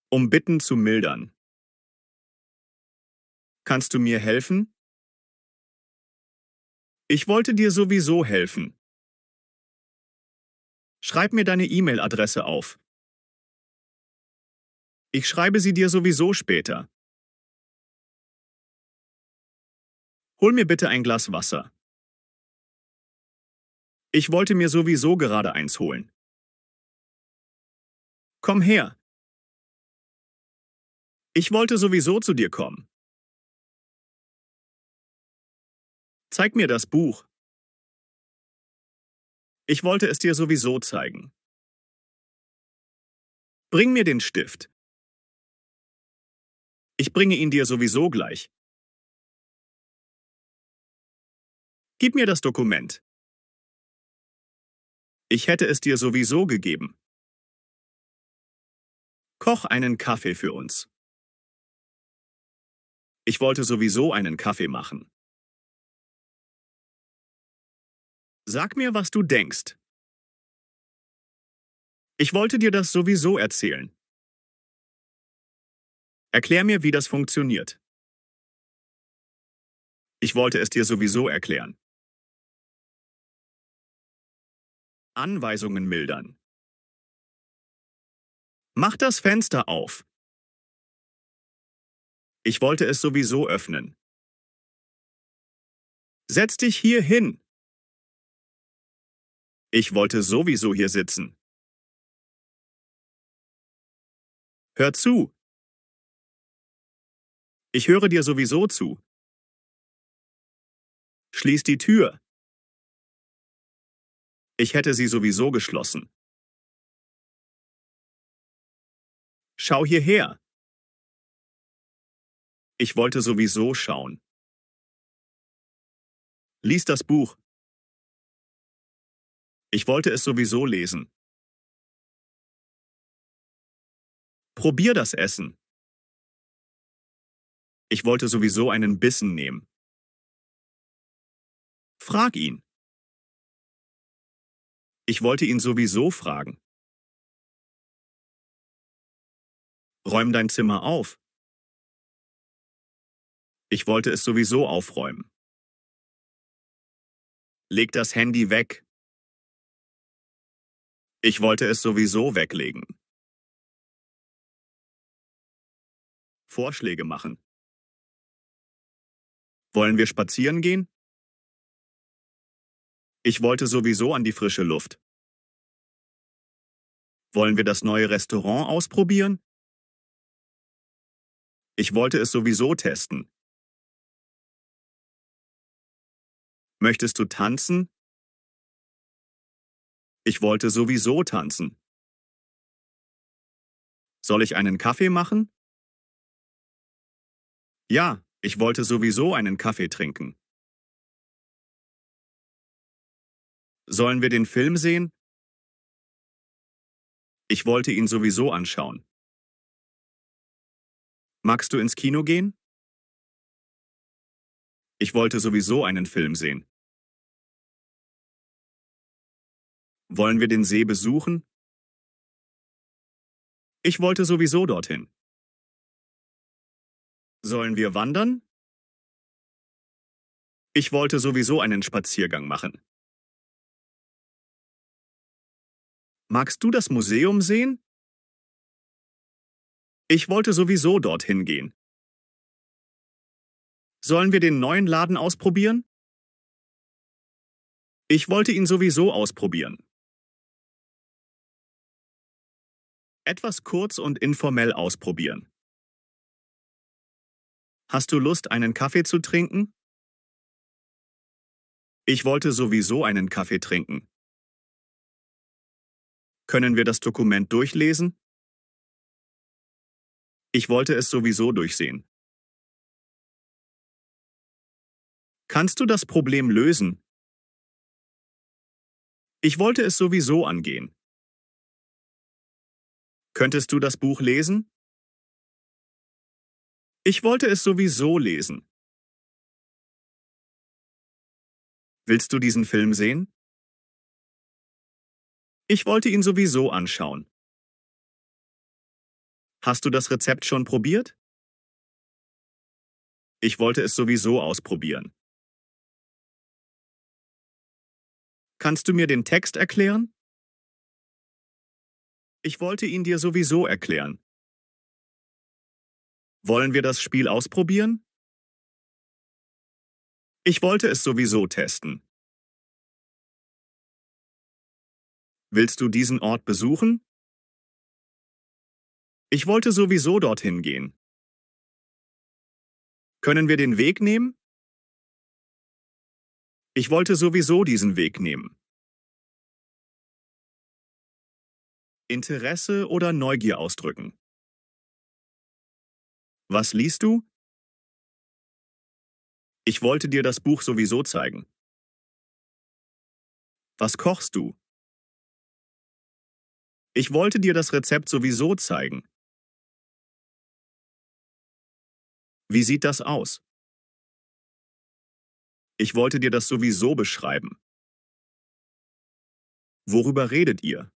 Um Bitten zu mildern. Kannst du mir helfen? Ich wollte dir sowieso helfen. Schreib mir deine E-Mail-Adresse auf. Ich schreibe sie dir sowieso später. Hol mir bitte ein Glas Wasser. Ich wollte mir sowieso gerade eins holen. Komm her. Ich wollte sowieso zu dir kommen. Zeig mir das Buch. Ich wollte es dir sowieso zeigen. Bring mir den Stift. Ich bringe ihn dir sowieso gleich. Gib mir das Dokument. Ich hätte es dir sowieso gegeben. Koch einen Kaffee für uns. Ich wollte sowieso einen Kaffee machen. Sag mir, was du denkst. Ich wollte dir das sowieso erzählen. Erklär mir, wie das funktioniert. Ich wollte es dir sowieso erklären. Anweisungen mildern. Mach das Fenster auf. Ich wollte es sowieso öffnen. Setz dich hier hin. Ich wollte sowieso hier sitzen. Hör zu. Ich höre dir sowieso zu. Schließ die Tür. Ich hätte sie sowieso geschlossen. Schau hierher. Ich wollte sowieso schauen. Lies das Buch. Ich wollte es sowieso lesen. Probier das Essen. Ich wollte sowieso einen Bissen nehmen. Frag ihn. Ich wollte ihn sowieso fragen. Räum dein Zimmer auf. Ich wollte es sowieso aufräumen. Leg das Handy weg. Ich wollte es sowieso weglegen. Vorschläge machen. Wollen wir spazieren gehen? Ich wollte sowieso an die frische Luft. Wollen wir das neue Restaurant ausprobieren? Ich wollte es sowieso testen. Möchtest du tanzen? Ich wollte sowieso tanzen. Soll ich einen Kaffee machen? Ja, ich wollte sowieso einen Kaffee trinken. Sollen wir den Film sehen? Ich wollte ihn sowieso anschauen. Magst du ins Kino gehen? Ich wollte sowieso einen Film sehen. Wollen wir den See besuchen? Ich wollte sowieso dorthin. Sollen wir wandern? Ich wollte sowieso einen Spaziergang machen. Magst du das Museum sehen? Ich wollte sowieso dorthin gehen. Sollen wir den neuen Laden ausprobieren? Ich wollte ihn sowieso ausprobieren. Etwas kurz und informell ausprobieren. Hast du Lust, einen Kaffee zu trinken? Ich wollte sowieso einen Kaffee trinken. Können wir das Dokument durchlesen? Ich wollte es sowieso durchsehen. Kannst du das Problem lösen? Ich wollte es sowieso angehen. Könntest du das Buch lesen? Ich wollte es sowieso lesen. Willst du diesen Film sehen? Ich wollte ihn sowieso anschauen. Hast du das Rezept schon probiert? Ich wollte es sowieso ausprobieren. Kannst du mir den Text erklären? Ich wollte ihn dir sowieso erklären. Wollen wir das Spiel ausprobieren? Ich wollte es sowieso testen. Willst du diesen Ort besuchen? Ich wollte sowieso dorthin gehen. Können wir den Weg nehmen? Ich wollte sowieso diesen Weg nehmen. Interesse oder Neugier ausdrücken. Was liest du? Ich wollte dir das Buch sowieso zeigen. Was kochst du? Ich wollte dir das Rezept sowieso zeigen. Wie sieht das aus? Ich wollte dir das sowieso beschreiben. Worüber redet ihr?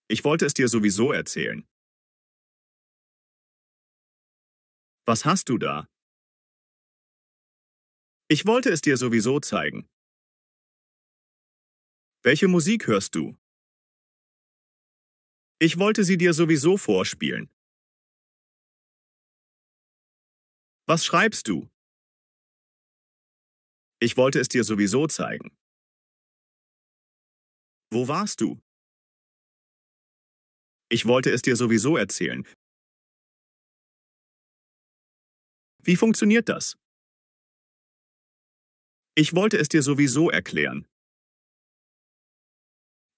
Ich wollte es dir sowieso erzählen. Was hast du da? Ich wollte es dir sowieso zeigen. Welche Musik hörst du? Ich wollte sie dir sowieso vorspielen. Was schreibst du? Ich wollte es dir sowieso zeigen. Wo warst du? Ich wollte es dir sowieso erzählen. Wie funktioniert das? Ich wollte es dir sowieso erklären.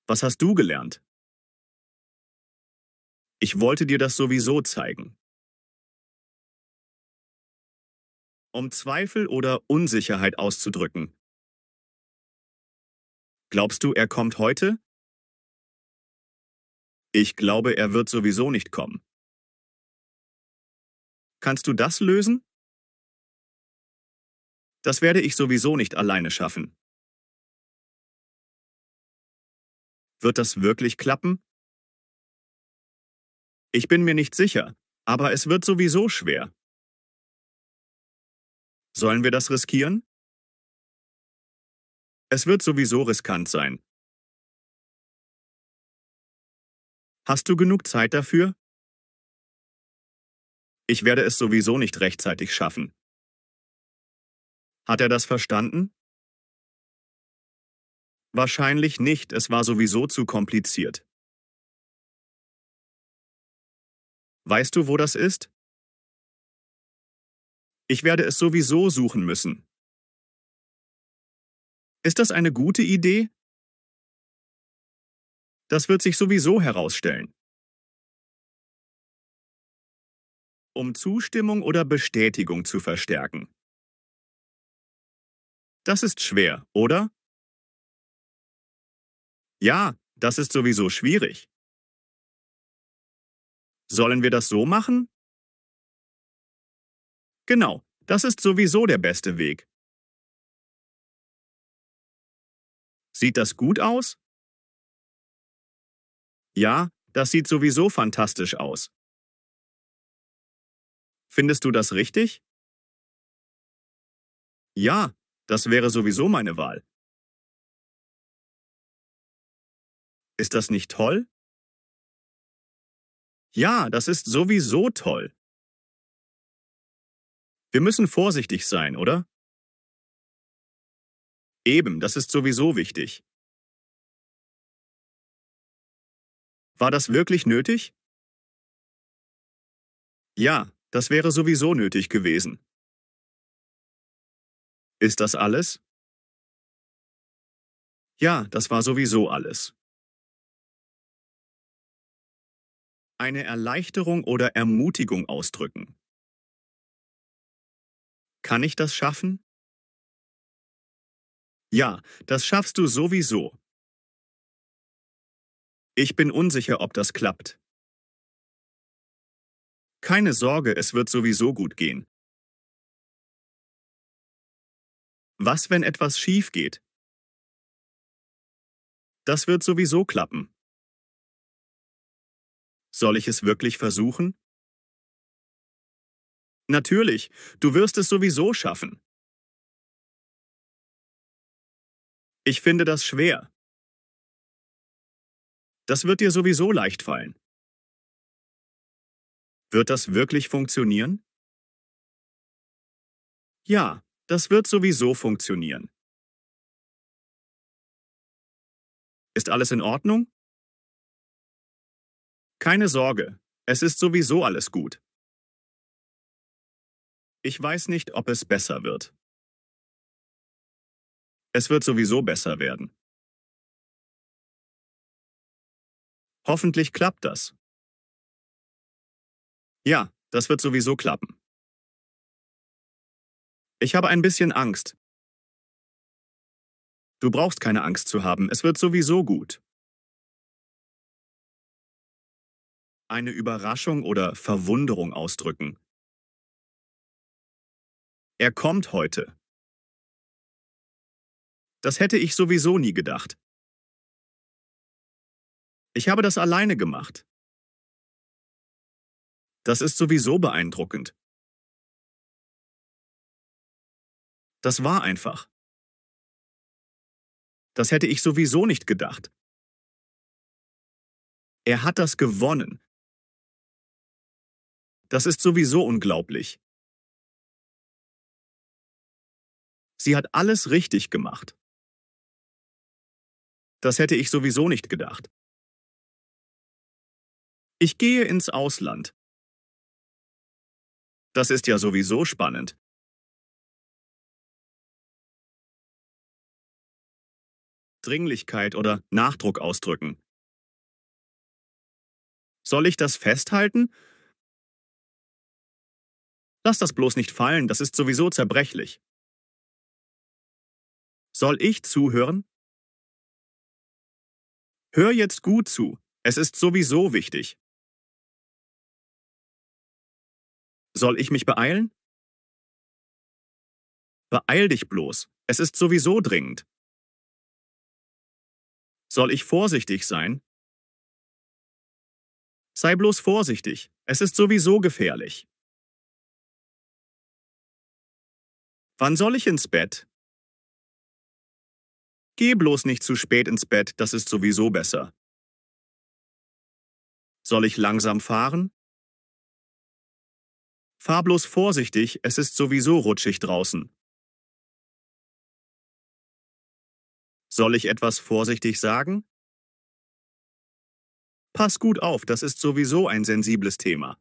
Was hast du gelernt? Ich wollte dir das sowieso zeigen. Um Zweifel oder Unsicherheit auszudrücken. Glaubst du, er kommt heute? Ich glaube, er wird sowieso nicht kommen. Kannst du das lösen? Das werde ich sowieso nicht alleine schaffen. Wird das wirklich klappen? Ich bin mir nicht sicher, aber es wird sowieso schwer. Sollen wir das riskieren? Es wird sowieso riskant sein. Hast du genug Zeit dafür? Ich werde es sowieso nicht rechtzeitig schaffen. Hat er das verstanden? Wahrscheinlich nicht, es war sowieso zu kompliziert. Weißt du, wo das ist? Ich werde es sowieso suchen müssen. Ist das eine gute Idee? Das wird sich sowieso herausstellen. Um Zustimmung oder Bestätigung zu verstärken. Das ist schwer, oder? Ja, das ist sowieso schwierig. Sollen wir das so machen? Genau, das ist sowieso der beste Weg. Sieht das gut aus? Ja, das sieht sowieso fantastisch aus. Findest du das richtig? Ja, das wäre sowieso meine Wahl. Ist das nicht toll? Ja, das ist sowieso toll. Wir müssen vorsichtig sein, oder? Eben, das ist sowieso wichtig. War das wirklich nötig? Ja, das wäre sowieso nötig gewesen. Ist das alles? Ja, das war sowieso alles. Eine Erleichterung oder Ermutigung ausdrücken. Kann ich das schaffen? Ja, das schaffst du sowieso. Ich bin unsicher, ob das klappt. Keine Sorge, es wird sowieso gut gehen. Was, wenn etwas schief geht? Das wird sowieso klappen. Soll ich es wirklich versuchen? Natürlich, du wirst es sowieso schaffen. Ich finde das schwer. Das wird dir sowieso leicht fallen. Wird das wirklich funktionieren? Ja, das wird sowieso funktionieren. Ist alles in Ordnung? Keine Sorge, es ist sowieso alles gut. Ich weiß nicht, ob es besser wird. Es wird sowieso besser werden. Hoffentlich klappt das. Ja, das wird sowieso klappen. Ich habe ein bisschen Angst. Du brauchst keine Angst zu haben, es wird sowieso gut. Eine Überraschung oder Verwunderung ausdrücken. Er kommt heute. Das hätte ich sowieso nie gedacht. Ich habe das alleine gemacht. Das ist sowieso beeindruckend. Das war einfach. Das hätte ich sowieso nicht gedacht. Er hat das gewonnen. Das ist sowieso unglaublich. Sie hat alles richtig gemacht. Das hätte ich sowieso nicht gedacht. Ich gehe ins Ausland. Das ist ja sowieso spannend. Dringlichkeit oder Nachdruck ausdrücken. Soll ich das festhalten? Lass das bloß nicht fallen, das ist sowieso zerbrechlich. Soll ich zuhören? Hör jetzt gut zu, es ist sowieso wichtig. Soll ich mich beeilen? Beeil dich bloß, es ist sowieso dringend. Soll ich vorsichtig sein? Sei bloß vorsichtig, es ist sowieso gefährlich. Wann soll ich ins Bett? Geh bloß nicht zu spät ins Bett, das ist sowieso besser. Soll ich langsam fahren? Fahr bloß vorsichtig, es ist sowieso rutschig draußen. Soll ich etwas vorsichtig sagen? Pass gut auf, das ist sowieso ein sensibles Thema.